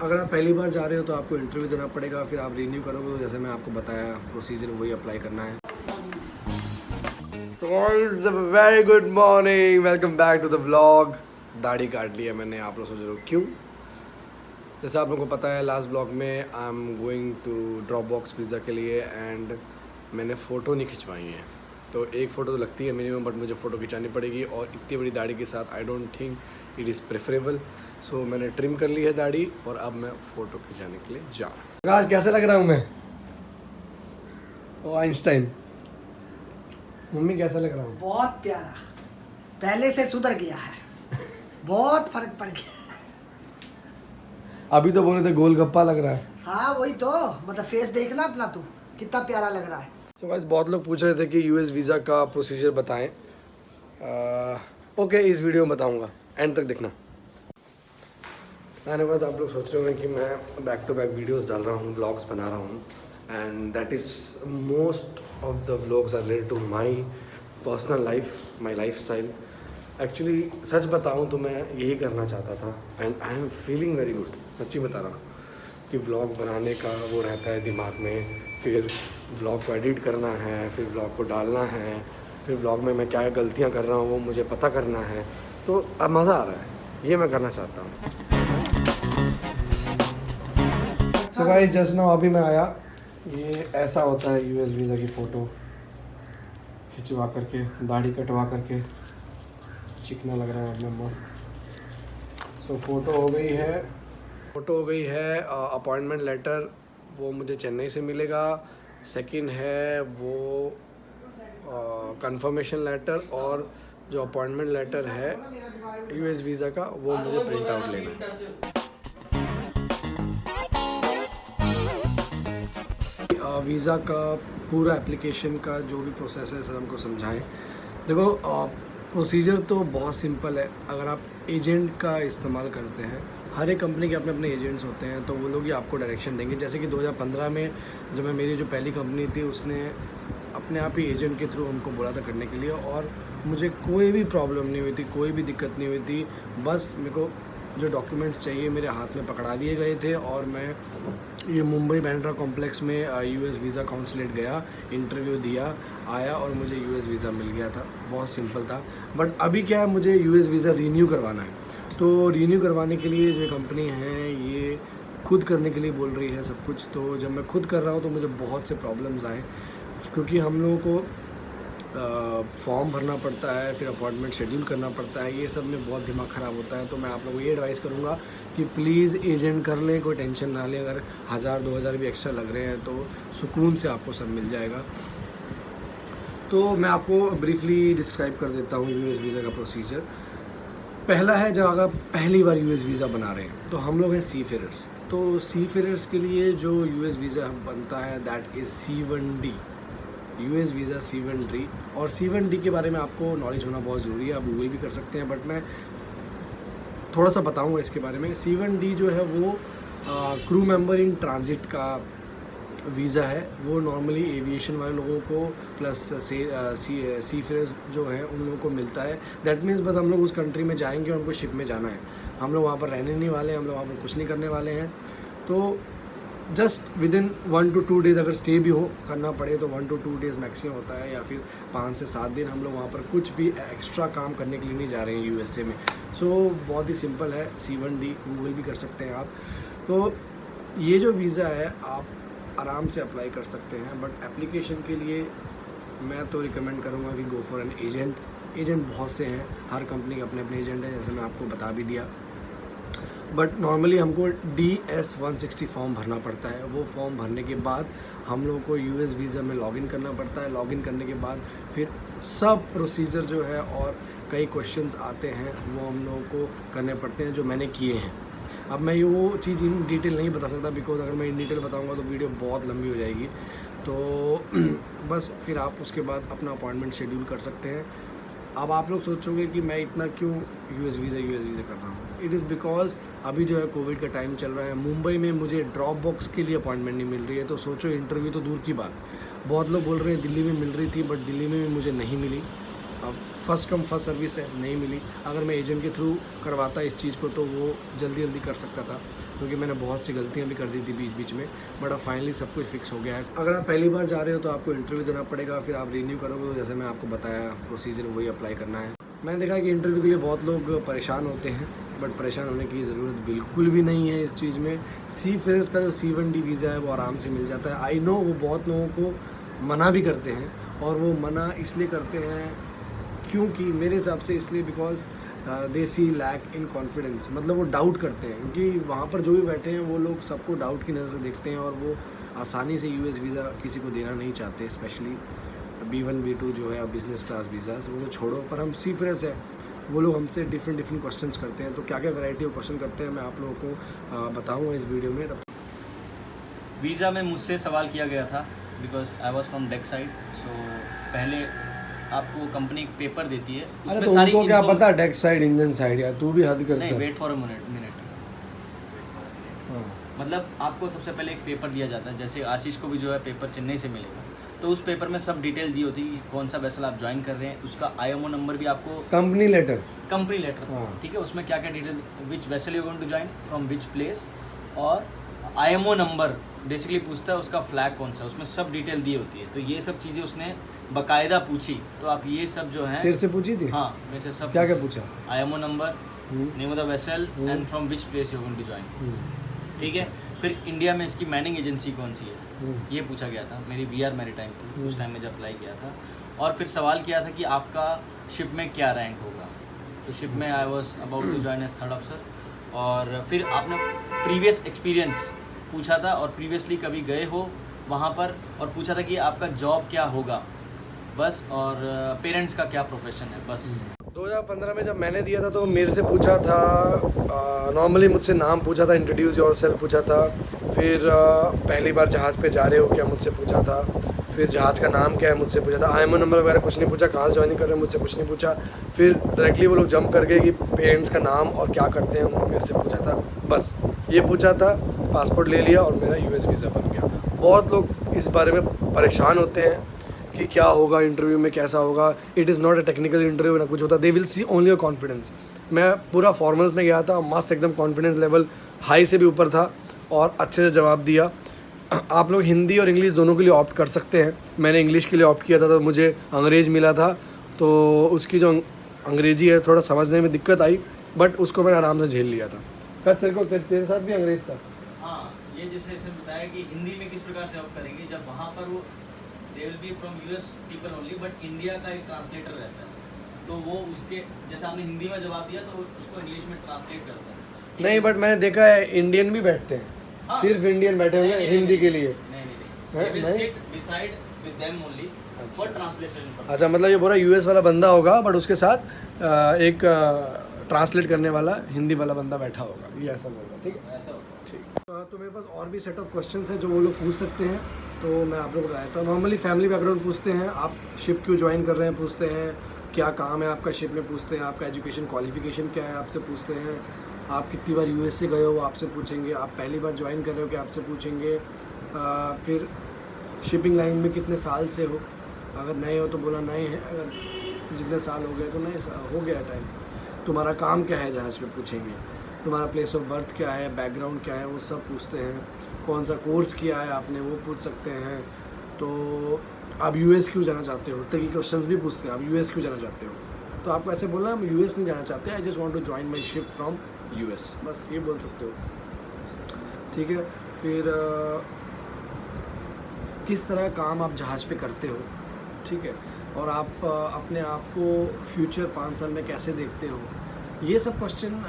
अगर आप पहली बार जा रहे हो तो आपको इंटरव्यू देना पड़ेगा, फिर आप रिन्यू करोगे तो जैसे मैंने आपको बताया प्रोसीजर वही अप्लाई करना है। तो very good morning, welcome back to the vlog. दाढ़ी काट ली है मैंने, आप लोग सोच रहे हो क्यों। जैसे आप लोगों को पता है लास्ट ब्लॉग में I am going to drop box visa के लिए एंड मैंने फ़ोटो नहीं खिंचवाई है। तो एक फ़ोटो तो लगती है मिनिमम, बट मुझे फ़ोटो खिंचानी पड़ेगी और इतनी बड़ी दाढ़ी के साथ I don't think it is preferable. So मैंने ट्रिम कर ली है दाढ़ी और अब मैं फ़ोटो खिंचाने के लिए जा रहा हूँ। आज कैसे लग रहा हूँ मैं? ओ आइंस्टाइन, मम्मी कैसा लग रहा हूँ? बहुत प्यारा, पहले से सुधर गया है, बहुत फर्क पड़ गया। अभी तो बोले थे गोलगप्पा लग रहा है। हाँ वही तो, मतलब फेस देखना अपना, तू कितना प्यारा लग रहा है। तो गाइस बहुत लोग पूछ रहे थे कि यूएस वीज़ा का प्रोसीजर बताएं। ओके, इस वीडियो में बताऊंगा, एंड तक देखना। आने बाद आप लोग सोच रहे होंगे कि मैं बैक टू बैक वीडियोस डाल रहा हूँ, ब्लॉग्स बना रहा हूँ, and that is most of the vlogs are related to my personal life, my lifestyle. Actually सच बताऊँ तो मैं यही करना चाहता था and I am feeling very good. सच्ची बता रहा हूँ कि व्लॉग बनाने का वो रहता है दिमाग में, फिर व्लॉग को एडिट करना है, फिर व्लॉग को डालना है, फिर व्लॉग में मैं क्या गलतियाँ कर रहा हूँ वो मुझे पता करना है। तो अब मज़ा आ रहा है, ये मैं करना चाहता हूँ। सो गाइस जस्ट नाउ अभी मैं आया, ये ऐसा होता है यूएस वीज़ा की फ़ोटो खिंचवा करके, दाढ़ी कटवा करके, चिकना लग रहा है अब मैं मस्त। सो फ़ोटो हो गई है। अपॉइंटमेंट लेटर वो मुझे चेन्नई से मिलेगा। सेकंड है वो कंफर्मेशन लेटर, और जो अपॉइंटमेंट लेटर है यूएस वीज़ा का वो मुझे प्रिंट आउट लेना है। वीज़ा का पूरा एप्लीकेशन का जो भी प्रोसेस है सर हमको समझाएं। देखो प्रोसीजर तो बहुत सिंपल है। अगर आप एजेंट का इस्तेमाल करते हैं, हर एक कंपनी के अपने अपने एजेंट्स होते हैं, तो वो लोग ही आपको डायरेक्शन देंगे। जैसे कि 2015 में जब मेरी जो पहली कंपनी थी उसने अपने आप ही एजेंट के थ्रू हमको बोला था करने के लिए, और मुझे कोई भी प्रॉब्लम नहीं हुई थी, कोई भी दिक्कत नहीं हुई थी। बस मेरे को जो डॉक्यूमेंट्स चाहिए मेरे हाथ में पकड़ा दिए गए थे और मैं ये मुंबई बैंड्रा कॉम्प्लेक्स में यूएस वीज़ा काउंसलेट गया, इंटरव्यू दिया, आया और मुझे यूएस वीज़ा मिल गया था। बहुत सिंपल था। बट अभी क्या है, मुझे यूएस वीज़ा रीन्यू करवाना है। तो रीन्यू करवाने के लिए जो कंपनी है ये खुद करने के लिए बोल रही है सब कुछ। तो जब मैं खुद कर रहा हूँ तो मुझे बहुत से प्रॉब्लम्स आए, क्योंकि हम लोगों को फॉर्म भरना पड़ता है, फिर अपॉइंटमेंट शेड्यूल करना पड़ता है, ये सब में बहुत दिमाग ख़राब होता है। तो मैं आप लोगों को ये एडवाइस करूँगा कि प्लीज़ एजेंट कर लें, कोई टेंशन ना लें। अगर 1000-2000 भी एक्स्ट्रा लग रहे हैं तो सुकून से आपको सब मिल जाएगा। तो मैं आपको ब्रीफली डिस्क्राइब कर देता हूँ यूएस वीज़ा का प्रोसीजर। पहला है, जब अगर पहली बार यूएस वीज़ा बना रहे हैं तो हम लोग हैं सी फेरर्स। तो सी फेरर्स के लिए जो यूएस वीज़ा बनता है that is C1D, US visa C1D। और C1D के बारे में आपको नॉलेज होना बहुत ज़रूरी है, आप गूगल भी कर सकते हैं, बट मैं थोड़ा सा बताऊंगा इसके बारे में। C1D जो है वो क्रू मेंबर इन ट्रांजिट का वीज़ा है। वो नॉर्मली एविएशन वाले लोगों को प्लस सी फेयर्स जो हैं उन लोगों को मिलता है। दैट मीन्स बस हम लोग उस कंट्री में जाएंगे और उनको शिप में जाना है, हम लोग वहाँ पर रहने नहीं वाले, हम लोग वहाँ पर कुछ नहीं करने वाले हैं। तो just with in 1 to 2 days अगर स्टे भी हो करना पड़े तो 1 to 2 डेज़ मैक्सिमम होता है, या फिर 5 से 7 दिन हम लोग वहाँ पर कुछ भी एक्स्ट्रा काम करने के लिए नहीं जा रहे हैं यूएसए में। सो बहुत ही सिंपल है, C1D गूगल भी कर सकते हैं आप। तो ये जो वीज़ा है आप आराम से अप्लाई कर सकते हैं, बट एप्लीकेशन के लिए मैं तो रिकमेंड करूँगा कि go for an agent. Agent बहुत से हैं, हर कंपनी के अपने अपने एजेंट हैं, जैसे मैं आपको बता भी दिया। बट नॉर्मली हमको DS-160 फॉर्म भरना पड़ता है। वो फॉर्म भरने के बाद हम लोगों को यूएस वीज़ा में लॉगिन करना पड़ता है। लॉगिन करने के बाद फिर सब प्रोसीजर जो है और कई क्वेश्चंस आते हैं वो हम लोगों को करने पड़ते हैं, जो मैंने किए हैं। अब मैं ये वो चीज़ इन डिटेल नहीं बता सकता, बिकॉज अगर मैं इन डिटेल बताऊँगा तो वीडियो बहुत लंबी हो जाएगी। तो बस फिर आप उसके बाद अपना अपॉइंटमेंट शेड्यूल कर सकते हैं। अब आप लोग सोचोगे कि मैं इतना क्यों यूएस वीज़ा कर रहा हूँ। इट इज़ बिकॉज अभी जो है कोविड का टाइम चल रहा है, मुंबई में मुझे ड्रॉप बॉक्स के लिए अपॉइंटमेंट नहीं मिल रही है। तो सोचो, इंटरव्यू तो दूर की बात, बहुत लोग बोल रहे हैं दिल्ली में मिल रही थी, बट दिल्ली में भी मुझे नहीं मिली। अब फ़र्स्ट कम फर्स्ट सर्विस है, नहीं मिली। अगर मैं एजेंट के थ्रू करवाता इस चीज़ को तो वो जल्दी जल्दी कर सकता था, क्योंकि मैंने बहुत सी गलतियाँ भी कर दी थी बीच बीच में, बट अब फाइनली सब कुछ फिक्स हो गया है। अगर आप पहली बार जा रहे हो तो आपको इंटरव्यू देना पड़ेगा, फिर आप रिन्यू करोगे तो जैसे मैं आपको बताया प्रोसीजर वही अप्लाई करना है। मैंने देखा कि इंटरव्यू के लिए बहुत लोग परेशान होते हैं, बट परेशान होने की ज़रूरत बिल्कुल भी नहीं है इस चीज़ में। सी फेयर्स का जो C1D वीज़ा है वो आराम से मिल जाता है। आई नो वो बहुत लोगों को मना भी करते हैं, और वो मना इसलिए करते हैं क्योंकि मेरे हिसाब से इसलिए because they see lack in confidence, मतलब वो डाउट करते हैं, क्योंकि वहाँ पर जो भी बैठे हैं वो लोग सबको डाउट की नज़र से देखते हैं, और वो आसानी से US वीज़ा किसी को देना नहीं चाहते, स्पेशली B1 B2 जो है बिज़नेस क्लास वीज़ास, वो तो छोड़ो। पर हम सी फेयर्स है, वो लोग हमसे डिफरेंट क्वेश्चंस करते हैं। तो क्या क्या वैरायटी ऑफ क्वेश्चन करते हैं मैं आप लोगों को बताऊँगा इस वीडियो में। वीज़ा में मुझसे सवाल किया गया था because I was from deck side. So पहले आपको कंपनी एक पेपर देती है, उसमें तो सारी क्या पता डेक साइड इंजन साइड, यार तू भी हद करता है। नहीं, वेट फॉर अ मिनट। मतलब आपको सबसे पहले एक पेपर दिया जाता है, जैसे आशीष को भी जो है पेपर चेन्नई से मिलेगा, तो उस पेपर में सब डिटेल दी होती है कि कौन सा वेसल आप ज्वाइन कर रहे हैं, उसका IMO नंबर भी आपको, कंपनी लेटर ठीक है, उसमें क्या क्या detail, which vessel you going to join from which place, और IMO नंबर बेसिकली पूछता है उसका फ्लैग कौन सा, उसमें सब डिटेल दी होती है। तो ये सब चीज़ें उसने बाकायदा पूछी, तो आप ये सब जो है तेरे से पूछी थी? हाँ, मेरे से सब क्या क्या पूछा? IMO number, name of the vessel and from which place you going to join, ठीक है। फिर इंडिया में इसकी मैनिंग एजेंसी कौन सी है, ये पूछा गया था। मेरी VR मैरीटाइम थी उस टाइम में जब अप्लाई किया था। और फिर सवाल किया था कि आपका शिप में क्या रैंक होगा, तो शिप में I was about to join as 3rd officer. और फिर आपने प्रीवियस एक्सपीरियंस पूछा था, और प्रीवियसली कभी गए हो वहाँ पर, और पूछा था कि आपका जॉब क्या होगा बस, और पेरेंट्स का क्या प्रोफेशन है बस। 2015 में जब मैंने दिया था तो मेरे से पूछा था, नॉर्मली मुझसे नाम पूछा था, इंट्रोड्यूस योरसेल्फ पूछा था। फिर पहली बार जहाज़ पे जा रहे हो क्या, मुझसे पूछा था। फिर जहाज़ का नाम क्या है, मुझसे पूछा था। IMO नंबर वगैरह कुछ नहीं पूछा, कहाँ से ज्वाइन कर रहे हैं मुझसे कुछ नहीं पूछा। फिर डायरेक्टली वो लोग जंप कर गए कि पेरेंट्स का नाम और क्या करते हैं मेरे से पूछा था, बस ये पूछा था। पासपोर्ट ले लिया और मेरा US वीज़ा बन गया। बहुत लोग इस बारे में परेशान होते हैं कि क्या होगा इंटरव्यू में, कैसा होगा। It is not a technical interview, ना कुछ होता। They will see only your confidence. मैं पूरा फॉर्मल्स में गया था, मस्त एकदम, कॉन्फिडेंस लेवल हाई से भी ऊपर था, और अच्छे से जवाब दिया। आप लोग हिंदी और इंग्लिश दोनों के लिए ऑप्ट कर सकते हैं। मैंने इंग्लिश के लिए ऑप्ट किया था, तो मुझे अंग्रेज़ मिला था, तो उसकी जो अंग्रेज़ी है थोड़ा समझने में दिक्कत आई, बट उसको मैंने आराम से झेल लिया था। क्या तेरे साथ भी अंग्रेज़ था? हाँ, ये जैसे इसने बताया कि हिंदी में किस प्रकार से ऑप्ट करेंगे, जब वहाँ पर वो they will be from US people only, but India का एक ट्रांसलेटर रहता है, तो वो उसके जैसे आपने हिंदी में जवाब दिया तो उसको इंग्लिश में ट्रांसलेट करता है। नहीं, बट मैंने देखा है इंडियन भी बैठते हैं। हाँ? सिर्फ इंडियन बैठे हुए हैं हिंदी के लिए। अच्छा, मतलब ये पूरा US वाला बंदा होगा, बट उसके साथ एक ट्रांसलेट करने वाला हिंदी वाला बंदा बैठा होगा, ये ऐसा होगा, ठीक है? ऐसा होगा, ठीक। तो मेरे पास और भी सेट ऑफ क्वेश्चंस हैं जो वो लोग पूछ सकते हैं, तो मैं आप लोगों को बताता हूँ। नॉर्मली फैमिली बैकग्राउंड पूछते हैं, आप शिप क्यों ज्वाइन कर रहे हैं पूछते हैं, क्या काम है आपका शिप में पूछते हैं, आपका एजुकेशन क्वालिफिकेशन क्या है आपसे पूछते हैं, आप कितनी बार US से गए हो वो आपसे पूछेंगे, आप पहली बार ज्वाइन कर रहे हो क्या आपसे पूछेंगे। फिर शिपिंग लाइन में कितने साल से हो, अगर नए हो तो बोला नए हैं, अगर जितने साल हो गए तो नए हो गया टाइम। तुम्हारा काम क्या है जहाज़ में पूछेंगे, तुम्हारा प्लेस ऑफ बर्थ क्या है, बैकग्राउंड क्या है, वो सब पूछते हैं। कौन सा कोर्स किया है आपने वो पूछ सकते हैं। तो आप US क्यों जाना चाहते हो, ट्रिकी क्वेश्चंस भी पूछते हैं। आप US क्यों जाना चाहते हो, तो आपको ऐसे बोलना हम US नहीं जाना चाहते, I just want to join my ship from US, बस ये बोल सकते हो, ठीक है। फिर किस तरह काम आप जहाज़ पे करते हो, ठीक है, और आप अपने आप को फ्यूचर 5 साल में कैसे देखते हो, ये सब क्वेश्चन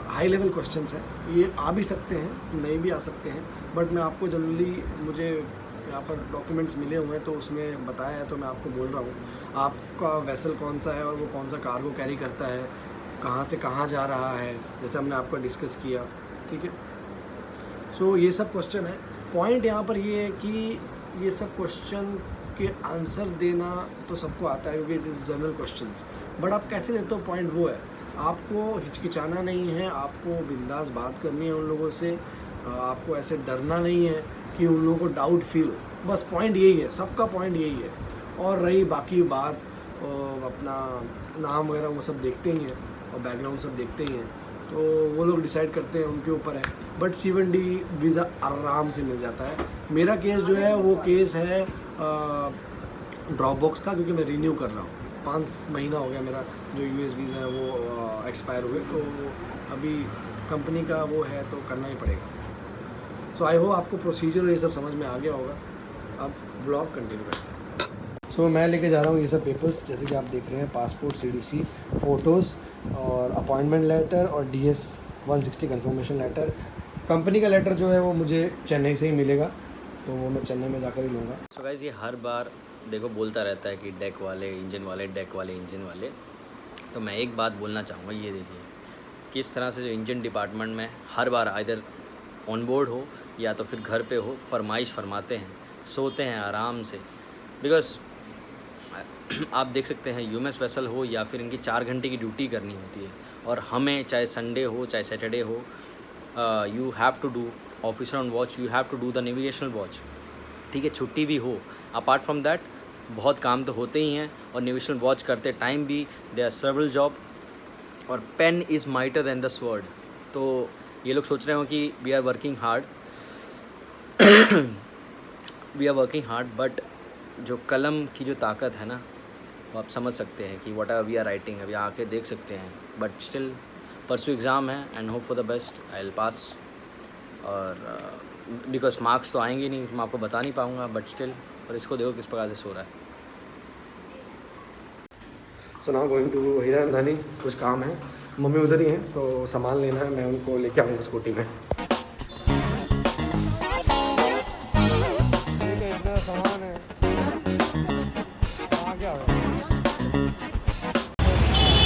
हाई लेवल क्वेश्चंस हैं। ये आ भी सकते हैं, नहीं भी आ सकते हैं, बट मैं आपको जनरली, मुझे यहाँ पर डॉक्यूमेंट्स मिले हुए हैं तो उसमें बताया है, तो मैं आपको बोल रहा हूँ। आपका वेसल कौन सा है और वो कौन सा कार्गो कैरी करता है, कहाँ से कहाँ जा रहा है, जैसे हमने आपको डिस्कस किया, ठीक है। सो ये सब क्वेश्चन है। पॉइंट यहाँ पर ये है कि ये सब क्वेश्चन के आंसर देना तो सबको आता है, क्योंकि it is general questions, but आप कैसे देते हो, पॉइंट वो है। आपको हिचकिचाना नहीं है, आपको बिंदास बात करनी है उन लोगों से, आपको ऐसे डरना नहीं है कि उन लोगों को डाउट फील हो, बस पॉइंट यही है, सबका पॉइंट यही है। और रही बाकी बात अपना नाम वगैरह वो सब देखते ही हैं और बैकग्राउंड सब देखते ही हैं, तो वो लोग डिसाइड करते हैं, उनके ऊपर है। बट C1D वीज़ा आराम से मिल जाता है। मेरा केस जो है वो केस है ड्रॉपबॉक्स का, क्योंकि मैं रीन्यू कर रहा हूँ। 5 महीना हो गया मेरा जो US वीज़ा है वो एक्सपायर हुए, तो अभी कंपनी का वो है तो करना ही पड़ेगा। सो आई होप आपको प्रोसीजर ये सब समझ में आ गया होगा। अब व्लॉग कंटिन्यू करते हैं। सो मैं लेके जा रहा हूँ ये सब पेपर्स, जैसे कि आप देख रहे हैं, पासपोर्ट, CDC, फ़ोटोज़ और अपॉइंटमेंट लेटर और DS 160 कंफर्मेशन लेटर। कंपनी का लेटर जो है वो मुझे चेन्नई से ही मिलेगा, तो वो मैं चेन्नई में जाकर ही लूँगा। सो गाइस, ये हर बार देखो बोलता रहता है कि डेक वाले इंजन वाले, डेक वाले इंजन वाले। तो मैं एक बात बोलना चाहूँगा, ये देखिए किस तरह से जो इंजन डिपार्टमेंट में हर बार आइदर ऑन बोर्ड हो या तो फिर घर पे हो, फरमाइश फरमाते हैं, सोते हैं आराम से। बिकॉज आप देख सकते हैं यूएमएस वेसल हो या फिर इनकी 4 घंटे की ड्यूटी करनी होती है, और हमें चाहे संडे हो चाहे सैटरडे हो, you have to do officer on watch, you have to do the navigational watch. ठीक है, छुट्टी भी हो, अपार्ट फ्रॉम दैट बहुत काम तो होते ही हैं, और नेविगेशनल वॉच करते टाइम भी दे आर सेवरल जॉब, और pen is mightier than the sword. तो ये लोग सोच रहे हो कि we are working hard, but जो कलम की जो ताकत है ना, वो आप समझ सकते हैं कि whatever we are writing, अभी आके देख सकते हैं। बट स्टिल परसों एग्ज़ाम है and hope for the best, I will pass. और बिकॉज मार्क्स तो आएंगे नहीं, मैं आपको बता नहीं पाऊँगा, बट स्टिल। और इसको देखो किस प्रकार से सो रहा है। So now going to Hiranandani, कुछ काम है, मम्मी उधर ही हैं तो सामान लेना है, मैं उनको लेके आऊँगा स्कूटी में। इतना सामान है,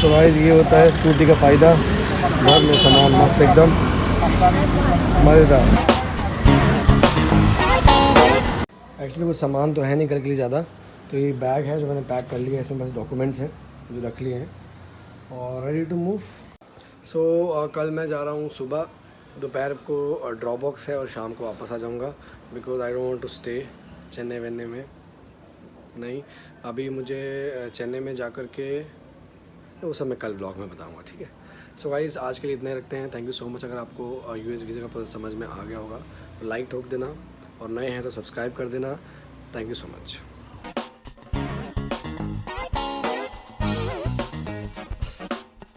तो भाई ये होता है स्कूटी का फ़ायदा, बहुत में सामान मस्त एकदम मज़ेदार। एक्चुअली कुछ सामान तो है नहीं कल के लिए ज़्यादा, तो ये बैग है जो मैंने पैक कर लिया है, इसमें बस डॉक्यूमेंट्स हैं जो रख लिए हैं और रेडी टू मूव। सो कल मैं जा रहा हूँ सुबह, दोपहर को ड्रॉपबॉक्स है और शाम को वापस आ जाऊँगा, because I don't want to stay Chennai वेन्नई में। नहीं, अभी मुझे चेन्नई में जा कर के वो सब मैं कल ब्लॉग में बताऊंगा, ठीक है। सो गाइस, आज के लिए इतना ही रखते हैं। Thank you so much. अगर आपको US वीज़ा का प्रोसेस समझ में आ गया होगा तो लाइक ठोक देना, और नए हैं तो सब्सक्राइब कर देना। Thank you so much.